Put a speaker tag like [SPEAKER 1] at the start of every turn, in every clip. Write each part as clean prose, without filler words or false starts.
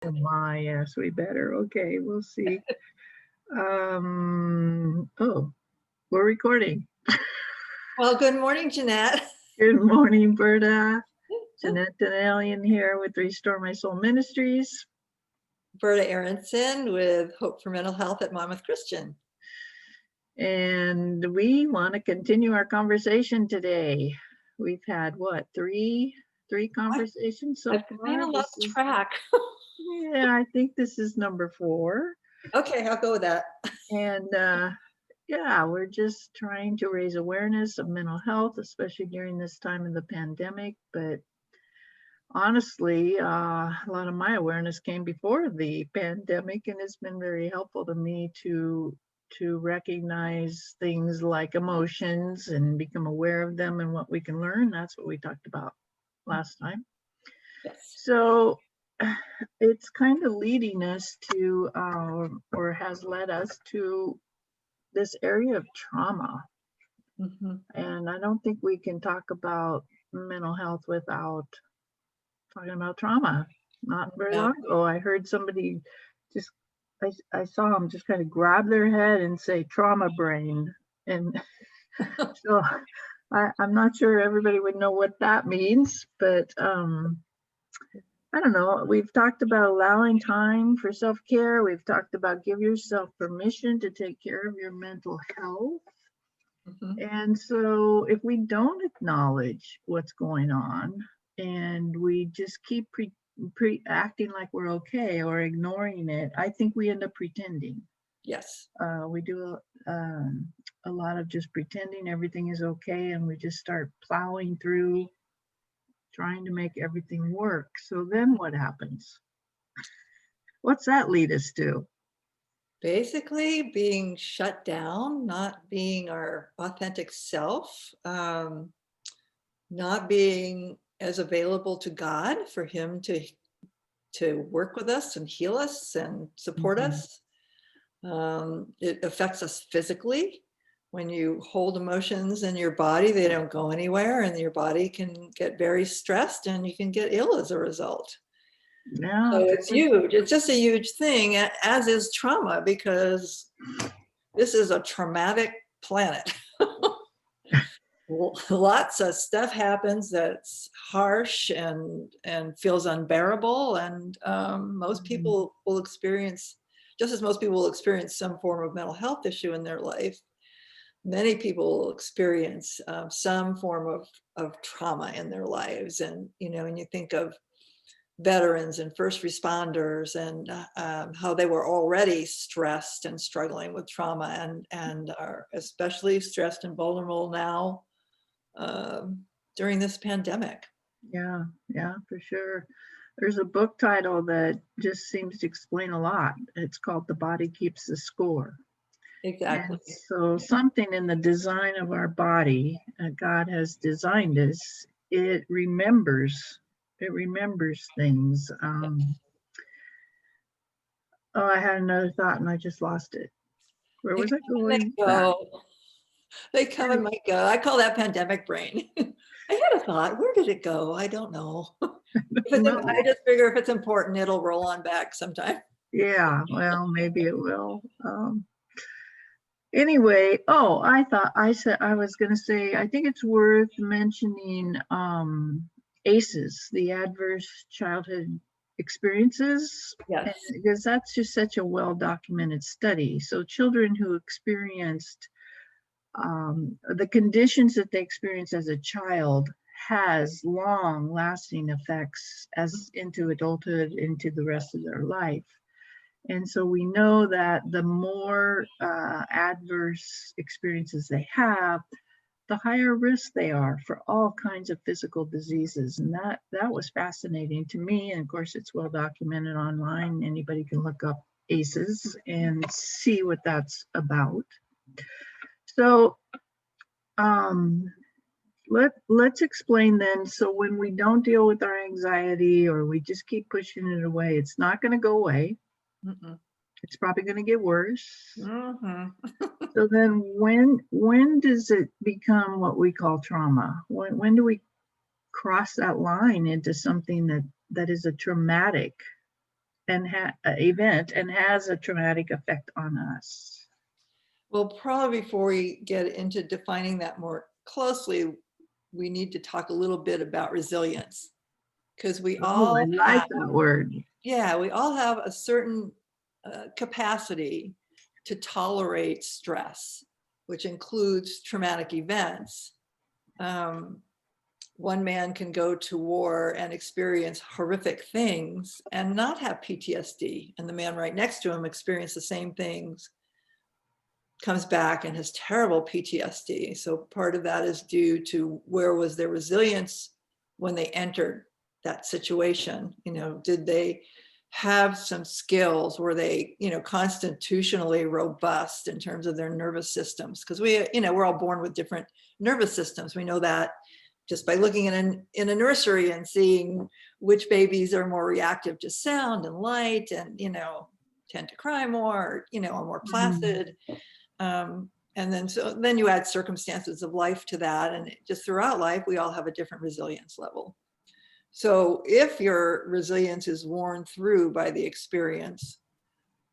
[SPEAKER 1] Oh my, yes, we better. Okay, we'll see. Oh, we're recording.
[SPEAKER 2] Well, good morning, Jeanette.
[SPEAKER 1] Good morning, Berta. Jeanette Denalian here with Restore My Soul Ministries.
[SPEAKER 2] Berta Aronson with Hope for Mental Health at Monmouth Christian.
[SPEAKER 1] And we want to continue our conversation today. We've had what, three conversations so
[SPEAKER 2] I've
[SPEAKER 1] far?
[SPEAKER 2] kind of lost track.
[SPEAKER 1] Yeah, I think this is number 4.
[SPEAKER 2] Okay, I'll go with that.
[SPEAKER 1] And yeah, we're just trying to raise awareness of mental health, especially during this time of the pandemic. But honestly, a lot of my awareness came before the pandemic, and it's been very helpful to me to recognize things like emotions and become aware of them and what we can learn. That's what we talked about last time.
[SPEAKER 2] Yes.
[SPEAKER 1] So it's kind of leading us to, or has led us to this area of trauma.
[SPEAKER 2] Mm-hmm.
[SPEAKER 1] And I don't think we can talk about mental health without talking about trauma. Not very long ago, I heard somebody just, I saw them just kind of grab their head and say trauma brain. And so I'm not sure everybody would know what that means, but I don't know. We've talked about allowing time for self-care. We've talked about give yourself permission to take care of your mental health.
[SPEAKER 2] Mm-hmm.
[SPEAKER 1] And so if we don't acknowledge what's going on and we just keep acting like we're okay or ignoring it, I think we end up pretending.
[SPEAKER 2] Yes.
[SPEAKER 1] We do a lot of just pretending everything is okay, and we just start plowing through trying to make everything work. So then what happens? What's that lead us to?
[SPEAKER 2] Basically being shut down, not being our authentic self, not being as available to God for him to work with us and heal us and support
[SPEAKER 1] Mhm.
[SPEAKER 2] us. It affects us physically. When you hold emotions in your body, they don't go anywhere, and your body can get very stressed and you can get ill as a result.
[SPEAKER 1] Yeah,
[SPEAKER 2] So it's huge. It's just a huge thing, as is trauma, because this is a traumatic planet. Lots of stuff happens that's harsh and feels unbearable, and most people will experience, just as most people will experience some form of mental health issue in their life, many people will experience some form of trauma in their lives. And when you think of veterans and first responders and how they were already stressed and struggling with trauma, and are especially stressed and vulnerable now during this pandemic.
[SPEAKER 1] Yeah, for sure. There's a book title that just seems to explain a lot. It's called The Body Keeps the Score.
[SPEAKER 2] Exactly.
[SPEAKER 1] And so something in the design of our body, God has designed us, it remembers things. Oh, I had another thought and I just lost it. Where was I going?
[SPEAKER 2] They come and might go. I call that pandemic brain. I had a thought. Where did it go? I don't know. I just figure if it's important, it'll roll on back sometime.
[SPEAKER 1] Yeah, well, maybe it will. Anyway, I was going to say, I think it's worth mentioning ACEs, the Adverse Childhood Experiences,
[SPEAKER 2] Yes.
[SPEAKER 1] because that's just such a well-documented study. So children who experienced the conditions that they experienced as a child has long-lasting effects as into adulthood, into the rest of their life. And so we know that the more adverse experiences they have, the higher risk they are for all kinds of physical diseases. And that was fascinating to me. And of course, it's well documented online. Anybody can look up ACEs and see what that's about. So let's explain then. So when we don't deal with our anxiety, or we just keep pushing it away, it's not going to go away.
[SPEAKER 2] Mm-mm.
[SPEAKER 1] It's probably going to get worse.
[SPEAKER 2] Mm-hmm.
[SPEAKER 1] So then when does it become what we call trauma? When do we cross that line into something that is a traumatic and event and has a traumatic effect on us?
[SPEAKER 2] Well, probably before we get into defining that more closely, we need to talk a little bit about resilience, because we
[SPEAKER 1] Oh, I
[SPEAKER 2] all
[SPEAKER 1] like
[SPEAKER 2] have,
[SPEAKER 1] that word.
[SPEAKER 2] yeah, we all have a certain capacity to tolerate stress, which includes traumatic events. One man can go to war and experience horrific things and not have PTSD, and the man right next to him experience the same things, comes back and has terrible PTSD. So part of that is due to where was their resilience when they entered that situation. You know, did they have some skills? Were they, you know, constitutionally robust in terms of their nervous systems? Because we, you know, we're all born with different nervous systems. We know that just by looking in a nursery and seeing which babies are more reactive to sound and light, and, you know, tend to cry more, you know, are more placid. And then you add circumstances of life to that, and just throughout life, we all have a different resilience level. So if your resilience is worn through by the experience,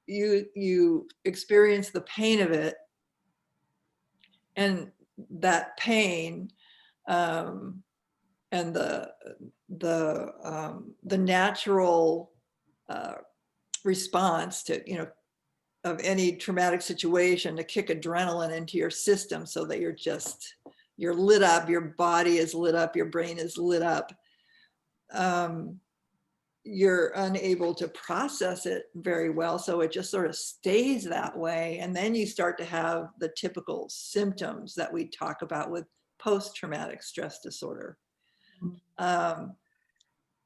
[SPEAKER 2] you experience the pain of it, and that pain, and the natural response to, you know, of any traumatic situation, to kick adrenaline into your system so that you're lit up, your body is lit up, your brain is lit up. You're unable to process it very well, so it just sort of stays that way, and then you start to have the typical symptoms that we talk about with post-traumatic stress disorder.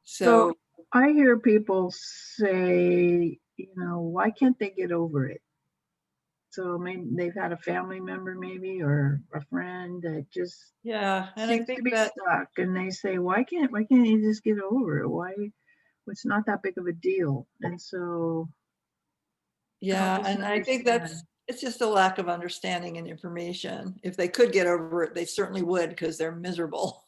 [SPEAKER 1] So I hear people say, you know, why can't they get over it? So maybe they've had a family member, maybe, or a friend that just
[SPEAKER 2] yeah, and I
[SPEAKER 1] seems
[SPEAKER 2] think
[SPEAKER 1] to be
[SPEAKER 2] that,
[SPEAKER 1] stuck, and they say, why can't you just get over it? Why? It's not that big of a deal. And so help
[SPEAKER 2] yeah,
[SPEAKER 1] us
[SPEAKER 2] and I think
[SPEAKER 1] understand.
[SPEAKER 2] it's just a lack of understanding and information. If they could get over it, they certainly would, because they're miserable.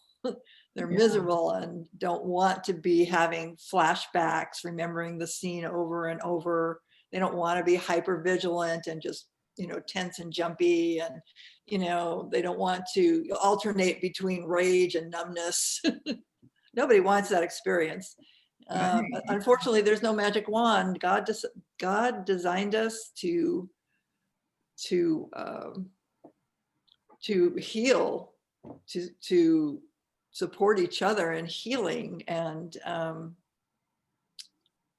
[SPEAKER 2] They're
[SPEAKER 1] Yeah,
[SPEAKER 2] miserable and don't want to be having flashbacks, remembering the scene over and over. They don't want to be hyper vigilant and just, you know, tense and jumpy, and, you know, they don't want to alternate between rage and numbness. Nobody wants that experience.
[SPEAKER 1] right.
[SPEAKER 2] Unfortunately, there's no magic wand. God designed us to heal, to support each other in healing, and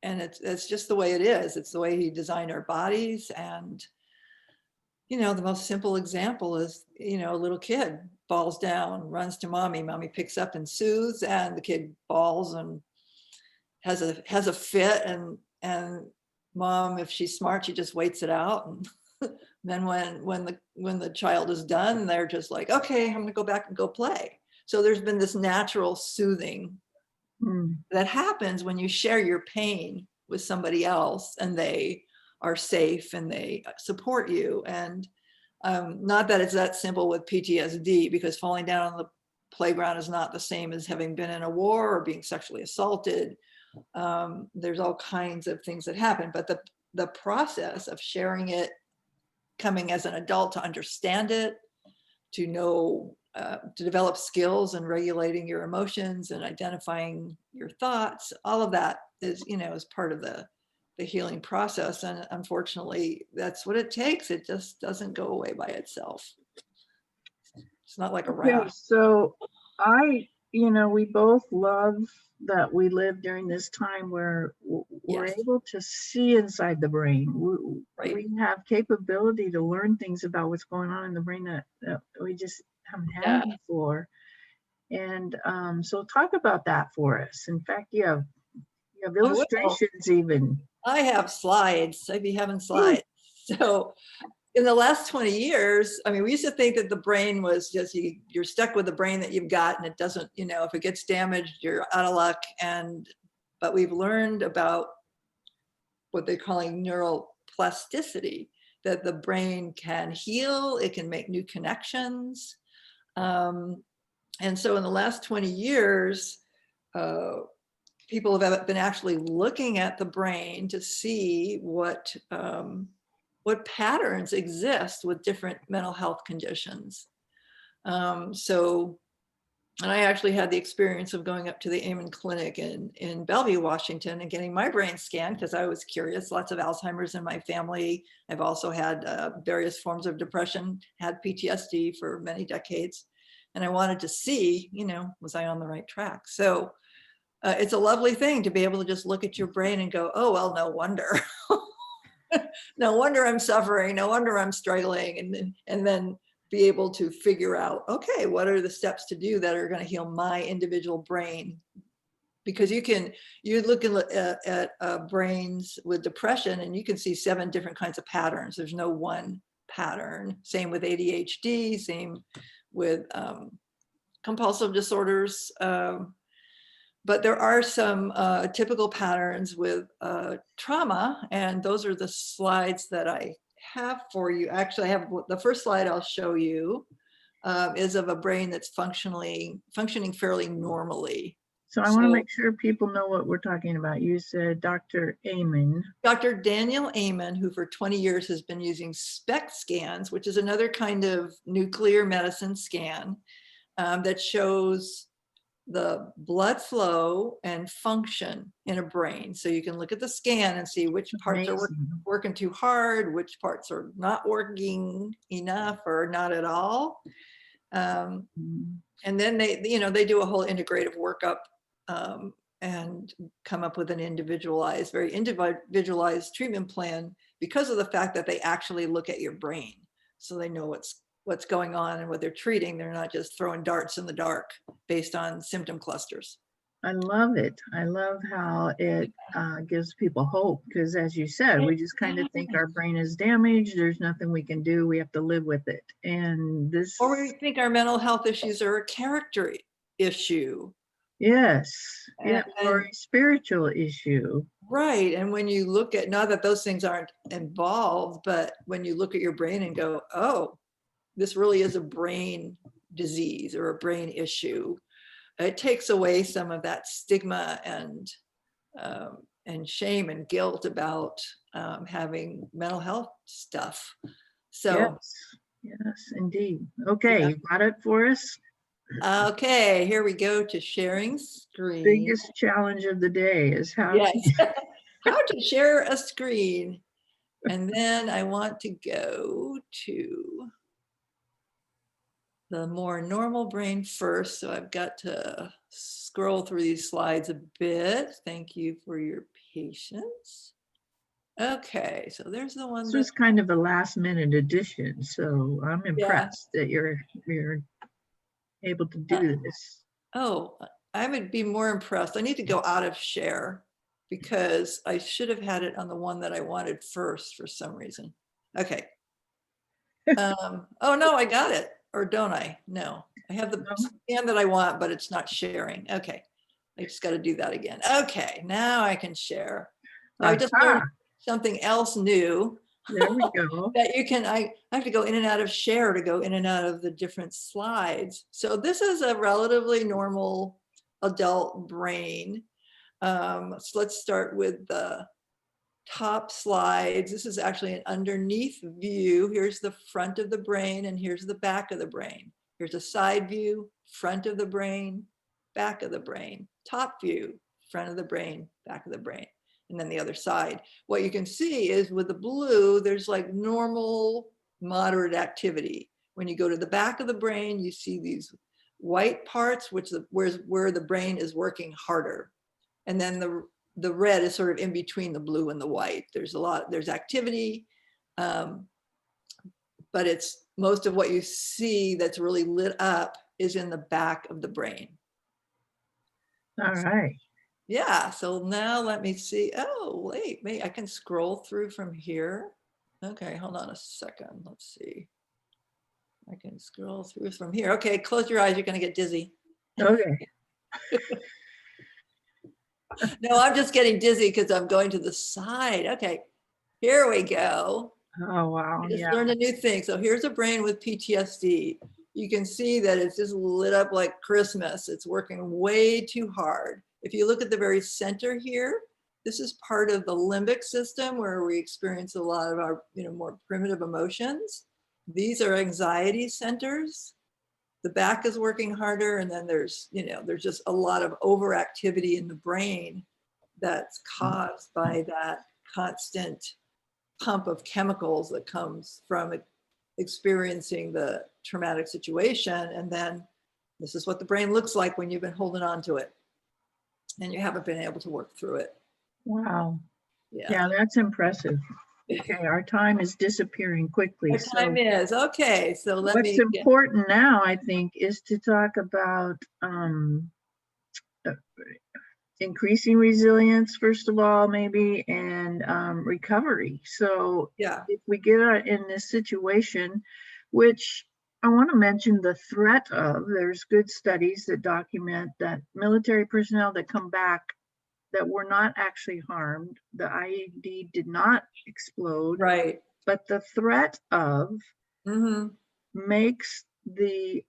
[SPEAKER 2] it's just the way it is. It's the way He designed our bodies. And, you know, the most simple example is, you know, a little kid falls down, runs to mommy. Mommy picks up and soothes, and the kid falls and has a fit, and mom, if she's smart, she just waits it out. And then when the child is done, they're just like, okay, I'm gonna go back and go play. So there's been this natural soothing
[SPEAKER 1] Mm,
[SPEAKER 2] that happens when you share your pain with somebody else, and they are safe and they support you. And not that it's that simple with PTSD, because falling down on the playground is not the same as having been in a war or being sexually assaulted. There's all kinds of things that happen, but the process of sharing it, coming as an adult to understand it, to know, to develop skills in regulating your emotions and identifying your thoughts, all of that is, you know, is part of the healing process. And unfortunately, that's what it takes. It just doesn't go away by itself. It's not like a
[SPEAKER 1] okay,
[SPEAKER 2] rash.
[SPEAKER 1] so we both love that we live during this time where we're
[SPEAKER 2] Yes,
[SPEAKER 1] able to see inside the brain.
[SPEAKER 2] right.
[SPEAKER 1] We have capability to learn things about what's going on in the brain that we just haven't had
[SPEAKER 2] Yeah,
[SPEAKER 1] before. And so talk about that for us. In fact, you have
[SPEAKER 2] I will.
[SPEAKER 1] illustrations even.
[SPEAKER 2] I have slides. I'd be having
[SPEAKER 1] Ooh,
[SPEAKER 2] slides. So in the last 20 years, I mean, we used to think that the brain was just, you're stuck with the brain that you've got, and it doesn't, you know, if it gets damaged, you're out of luck. But we've learned about what they're calling neuroplasticity, that the brain can heal, it can make new connections. And so in the last 20 years, people have been actually looking at the brain to see what patterns exist with different mental health conditions. And I actually had the experience of going up to the Amen Clinic in Bellevue, Washington, and getting my brain scanned because I was curious. Lots of Alzheimer's in my family. I've also had various forms of depression, had PTSD for many decades. And I wanted to see, was I on the right track? So it's a lovely thing to be able to just look at your brain and go, oh, well, no wonder. No wonder I'm suffering. No wonder I'm struggling. And then be able to figure out, okay, what are the steps to do that are going to heal my individual brain? Because you look at brains with depression and you can see 7 different kinds of patterns. There's no one pattern. Same with ADHD, same with compulsive disorders. But there are some typical patterns with trauma, and those are the slides that I have for you. Actually, I have the first slide I'll show you is of a brain that's functioning fairly normally.
[SPEAKER 1] So I want to make sure people know what we're talking about. You said Dr. Amen.
[SPEAKER 2] Dr. Daniel Amen, who for 20 years has been using SPECT scans, which is another kind of nuclear medicine scan that shows the blood flow and function in a brain. So you can look at the scan and see which parts are working too hard, which parts are not working enough or not at all. And then they do a whole integrative workup and come up with an very individualized treatment plan because of the fact that they actually look at your brain. So they know what's going on and what they're treating. They're not just throwing darts in the dark based on symptom clusters.
[SPEAKER 1] I love it. I love how it gives people hope because, as you said, we just kind of think our brain is damaged. There's nothing we can do. We have to live with it. And this,
[SPEAKER 2] or we think our mental health issues are a character issue.
[SPEAKER 1] Yes, yeah, or a spiritual issue.
[SPEAKER 2] Right. And when you look at, not that those things aren't involved, but when you look at your brain and go, oh, this really is a brain disease or a brain issue, it takes away some of that stigma and shame and guilt about having mental health stuff. So
[SPEAKER 1] yes, indeed. Okay, you got it for us?
[SPEAKER 2] Okay, here we go to sharing screen.
[SPEAKER 1] Biggest challenge of the day is how
[SPEAKER 2] to share a screen. And then I want to go to the more normal brain first. So I've got to scroll through these slides a bit. Thank you for your patience. Okay, so there's the one.
[SPEAKER 1] This was kind of a last minute addition. So I'm impressed that you're able to do this.
[SPEAKER 2] Oh, I would be more impressed. I need to go out of share because I should have had it on the one that I wanted first for some reason. Okay. Oh no, I got it. Or don't I? No, I have the scan that I want, but it's not sharing. Okay. I just got to do that again. Okay, now I can share. I just learned something else new.
[SPEAKER 1] There we go.
[SPEAKER 2] That you can, I have to go in and out of share to go in and out of the different slides. So this is a relatively normal adult brain. So let's start with the top slides. This is actually an underneath view. Here's the front of the brain and here's the back of the brain. Here's a side view, front of the brain, back of the brain, top view, front of the brain, back of the brain. And then the other side. What you can see is with the blue, there's like normal, moderate activity. When you go to the back of the brain, you see these white parts, which where the brain is working harder. And then the red is sort of in between the blue and the white. There's activity, but it's most of what you see that's really lit up is in the back of the brain.
[SPEAKER 1] All right.
[SPEAKER 2] Yeah, so now let me see. Oh, wait, I can scroll through from here. Okay, hold on a second. Let's see. I can scroll through from here. Okay, close your eyes. You're going to get dizzy.
[SPEAKER 1] Okay.
[SPEAKER 2] No, I'm just getting dizzy because I'm going to the side. Okay, here we go.
[SPEAKER 1] Oh, wow.
[SPEAKER 2] I just learned a new thing. So here's a brain with PTSD. You can see that it's just lit up like Christmas. It's working way too hard. If you look at the very center here, this is part of the limbic system where we experience a lot of our, more primitive emotions. These are anxiety centers. The back is working harder, and then there's just a lot of overactivity in the brain that's caused by that constant pump of chemicals that comes from experiencing the traumatic situation. And then this is what the brain looks like when you've been holding on to it and you haven't been able to work through it.
[SPEAKER 1] Wow.
[SPEAKER 2] Yeah.
[SPEAKER 1] Yeah, that's impressive. Okay, our time is disappearing quickly.
[SPEAKER 2] Our time is okay. So
[SPEAKER 1] what's important now, I think, is to talk about increasing resilience, first of all, maybe, and recovery. So
[SPEAKER 2] yeah,
[SPEAKER 1] if we get in this situation, which I want to mention the threat of, there's good studies that document that military personnel that come back that were not actually harmed, the IED did not explode,
[SPEAKER 2] right.
[SPEAKER 1] but the threat of makes the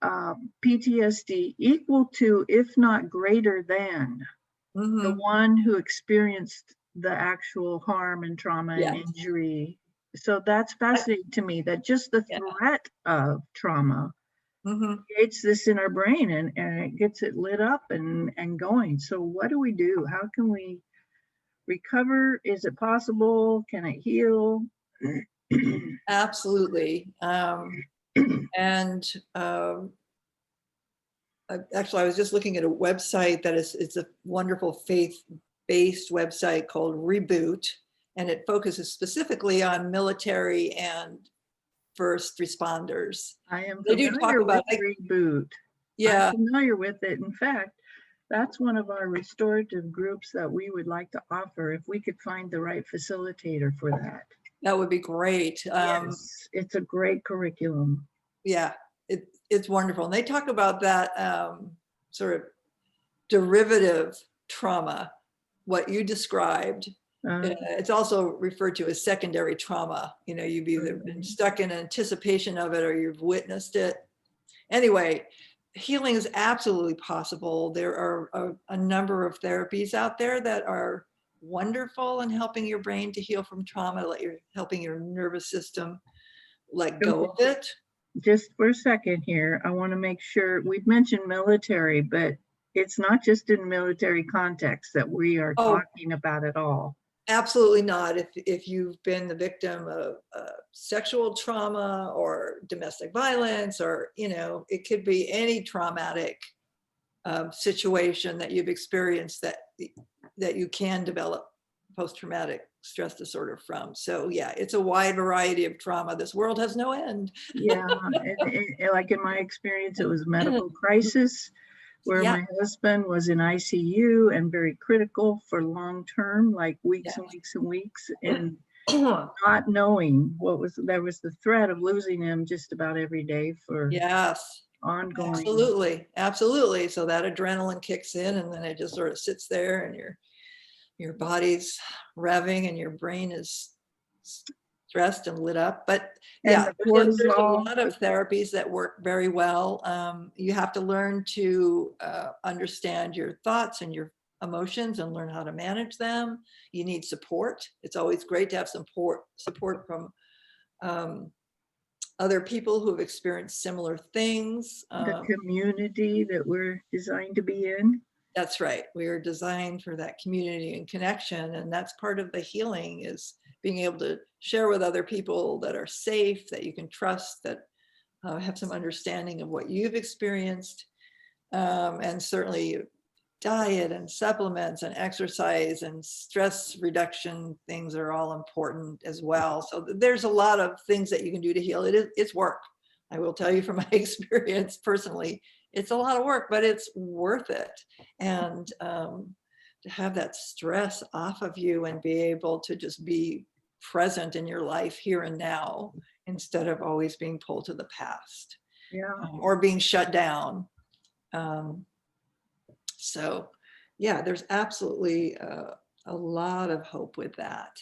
[SPEAKER 1] PTSD equal to, if not greater than, the one who experienced the actual harm and trauma and injury. So that's fascinating to me, that just the threat of trauma creates this in our brain, and it gets it lit up and going. So what do we do? How can we recover? Is it possible? Can it heal?
[SPEAKER 2] Absolutely. Actually, I was just looking at a website that it's a wonderful faith-based website called Reboot, and it focuses specifically on military and first responders.
[SPEAKER 1] I am
[SPEAKER 2] They do talk about
[SPEAKER 1] Reboot.
[SPEAKER 2] Yeah,
[SPEAKER 1] I'm familiar with it. In fact, that's one of our restorative groups that we would like to offer if we could find the right facilitator for that.
[SPEAKER 2] That would be great.
[SPEAKER 1] Yes, it's a great curriculum.
[SPEAKER 2] Yeah, it's wonderful. And they talk about that sort of derivative trauma, what you described. It's also referred to as secondary trauma. You've either been stuck in anticipation of it or you've witnessed it. Anyway, healing is absolutely possible. There are a number of therapies out there that are wonderful in helping your brain to heal from trauma, helping your nervous system let go of it.
[SPEAKER 1] Just for a second here, I want to make sure we've mentioned military, but it's not just in military context that we are talking about at all.
[SPEAKER 2] Absolutely not. If you've been the victim of sexual trauma or domestic violence, or it could be any traumatic situation that you've experienced that you can develop post-traumatic stress disorder from. So yeah, it's a wide variety of trauma. This world has no end.
[SPEAKER 1] Yeah, like in my experience, it was medical crisis where my husband was in ICU and very critical for long term, like weeks and weeks and weeks, and not knowing there was the threat of losing him just about every day for ongoing.
[SPEAKER 2] Absolutely. So that adrenaline kicks in, and then it just sort of sits there, and your body's revving and your brain is stressed and lit up. But there's a lot of therapies that work very well. You have to learn to understand your thoughts and your emotions and learn how to manage them. You need support. It's always great to have support from other people who have experienced similar things.
[SPEAKER 1] The community that we're designed to be in.
[SPEAKER 2] That's right. We are designed for that community and connection. And that's part of the healing, is being able to share with other people that are safe, that you can trust, that have some understanding of what you've experienced. And certainly diet and supplements and exercise and stress reduction things are all important as well. So there's a lot of things that you can do to heal. It's work. I will tell you from my experience personally, it's a lot of work, but it's worth it. And to have that stress off of you and be able to just be present in your life here and now, instead of always being pulled to the past or being shut down. So yeah, there's absolutely a lot of hope with that.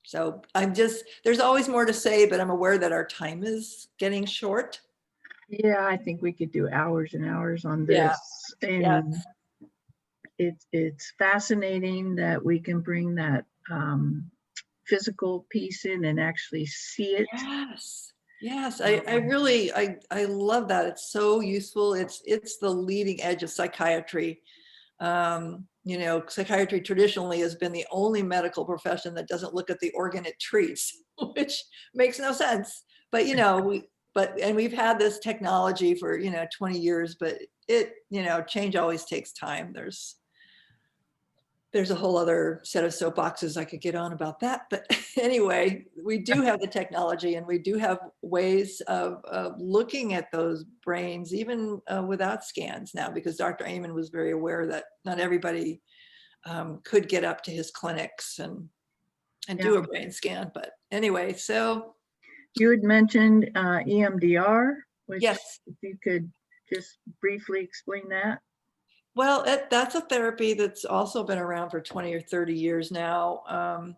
[SPEAKER 2] So there's always more to say, but I'm aware that our time is getting short.
[SPEAKER 1] Yeah, I think we could do hours and hours on this. And it's fascinating that we can bring that physical piece in and actually see it.
[SPEAKER 2] Yes. Yes, I really, I love that. It's so useful. It's the leading edge of psychiatry. You know, psychiatry traditionally has been the only medical profession that doesn't look at the organ it treats, which makes no sense. But, you know, and we've had this technology for, you know, 20 years, but you know, change always takes time. There's a whole other set of soapboxes I could get on about that. But anyway, we do have the technology, and we do have ways of looking at those brains, even without scans now, because Dr. Amen was very aware that not everybody could get up to his clinics and do a brain scan. But anyway, so.
[SPEAKER 1] You had mentioned EMDR, which
[SPEAKER 2] Yes.
[SPEAKER 1] if you could just briefly explain that.
[SPEAKER 2] Well, that's a therapy that's also been around for 20 or 30 years now.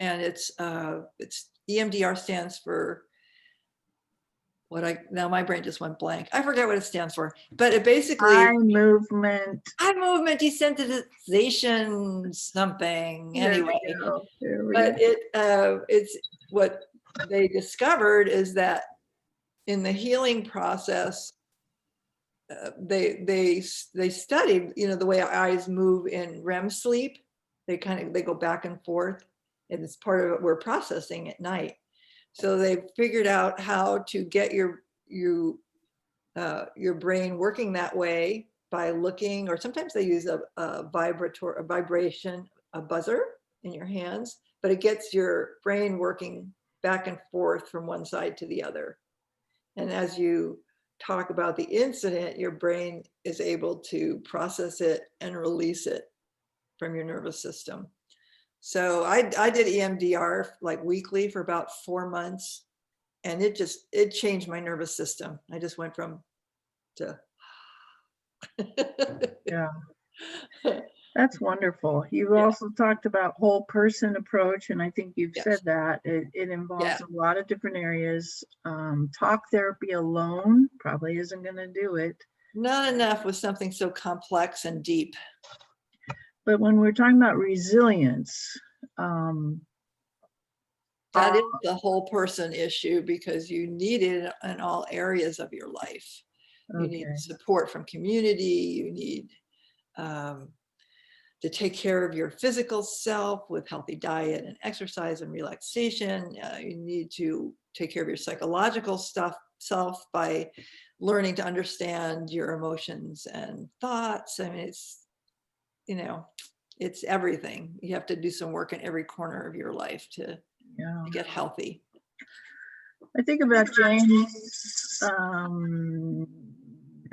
[SPEAKER 2] And it's EMDR stands for now my brain just went blank. I forget what it stands for, but it basically
[SPEAKER 1] eye movement
[SPEAKER 2] desensitization something. Anyway,
[SPEAKER 1] there we
[SPEAKER 2] but
[SPEAKER 1] go.
[SPEAKER 2] it's what they discovered is that in the healing process, they studied, you know, the way our eyes move in REM sleep. They go back and forth, and it's part of what we're processing at night. So they figured out how to get your brain working that way by looking, or sometimes they use a vibration, a buzzer in your hands, but it gets your brain working back and forth from one side to the other. And as you talk about the incident, your brain is able to process it and release it from your nervous system. So I did EMDR like weekly for about 4 months, and it changed my nervous system. I just went from to.
[SPEAKER 1] Yeah. That's wonderful. You've also talked about whole person approach, and I think you've said that it involves a lot of different areas. Talk therapy alone probably isn't going to do it.
[SPEAKER 2] Not enough with something so complex and deep.
[SPEAKER 1] But when we're talking about resilience,
[SPEAKER 2] that is the whole person issue, because you need it in all areas of your life. You need support from community. You need to take care of your physical self with healthy diet and exercise and relaxation. You need to take care of your psychological self by learning to understand your emotions and thoughts. I mean, it's, you know, it's everything. You have to do some work in every corner of your life to get healthy.
[SPEAKER 1] I think about James,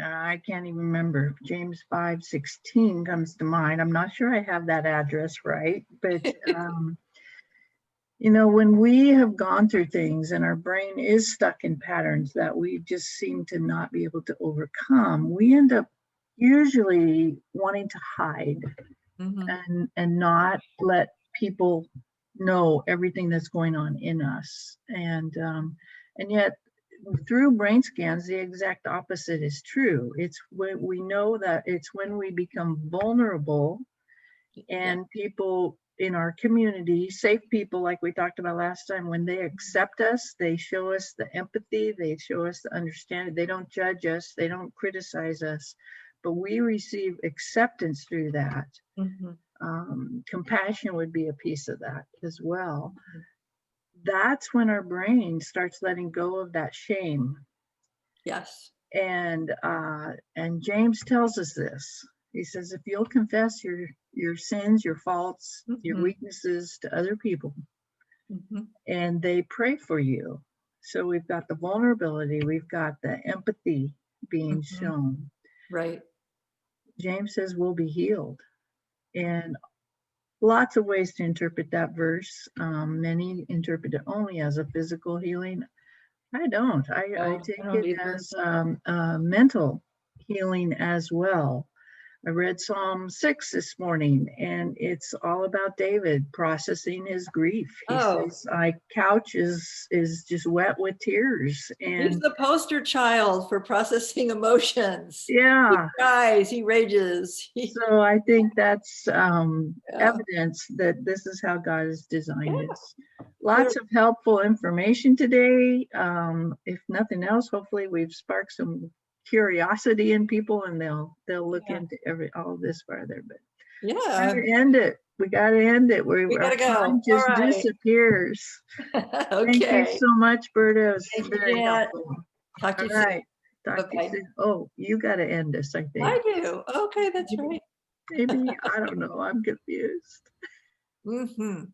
[SPEAKER 1] I can't even remember. James 5:16 comes to mind. I'm not sure I have that address right, but you know, when we have gone through things and our brain is stuck in patterns that we just seem to not be able to overcome, we end up usually wanting to hide and not let people know everything that's going on in us. And yet through brain scans, the exact opposite is true. It's when we know that it's when we become vulnerable, and people in our community, safe people like we talked about last time, when they accept us, they show us the empathy, they show us the understanding, they don't judge us, they don't criticize us, but we receive acceptance through that. Compassion would be a piece of that as well. That's when our brain starts letting go of that shame.
[SPEAKER 2] Yes.
[SPEAKER 1] And James tells us this. He says, if you'll confess your sins, your faults, your weaknesses to other people, and they pray for you. So we've got the vulnerability, we've got the empathy being shown.
[SPEAKER 2] Right.
[SPEAKER 1] James says we'll be healed. And lots of ways to interpret that verse. Many interpret it only as a physical healing. I don't. I take it as mental healing as well. I read Psalm 6 this morning, and it's all about David processing his grief. He
[SPEAKER 2] Oh,
[SPEAKER 1] says, "My couch is just wet with tears."
[SPEAKER 2] he's
[SPEAKER 1] And
[SPEAKER 2] the poster child for processing emotions. He
[SPEAKER 1] yeah,
[SPEAKER 2] cries, he rages.
[SPEAKER 1] so I think that's
[SPEAKER 2] Yeah.
[SPEAKER 1] evidence that this is how God has designed
[SPEAKER 2] Yeah.
[SPEAKER 1] us. Lots of helpful information today. If nothing else, hopefully we've sparked some curiosity in people, and they'll look
[SPEAKER 2] Yeah.
[SPEAKER 1] into all of this further. But
[SPEAKER 2] Yeah.
[SPEAKER 1] gotta end it. We gotta end it.
[SPEAKER 2] We
[SPEAKER 1] Our
[SPEAKER 2] gotta go.
[SPEAKER 1] time
[SPEAKER 2] All
[SPEAKER 1] just
[SPEAKER 2] right.
[SPEAKER 1] disappears. Thank you
[SPEAKER 2] Okay.
[SPEAKER 1] so much, Berta. It was
[SPEAKER 2] Thank you,
[SPEAKER 1] very
[SPEAKER 2] Jeanette.
[SPEAKER 1] helpful.
[SPEAKER 2] Talk to
[SPEAKER 1] All
[SPEAKER 2] you soon.
[SPEAKER 1] right. Talk to you
[SPEAKER 2] Bye-bye.
[SPEAKER 1] soon. Oh, you gotta end us, I
[SPEAKER 2] I
[SPEAKER 1] think.
[SPEAKER 2] do. Okay, that's
[SPEAKER 1] Maybe,
[SPEAKER 2] right.
[SPEAKER 1] maybe, I don't know. I'm confused.
[SPEAKER 2] Hmm.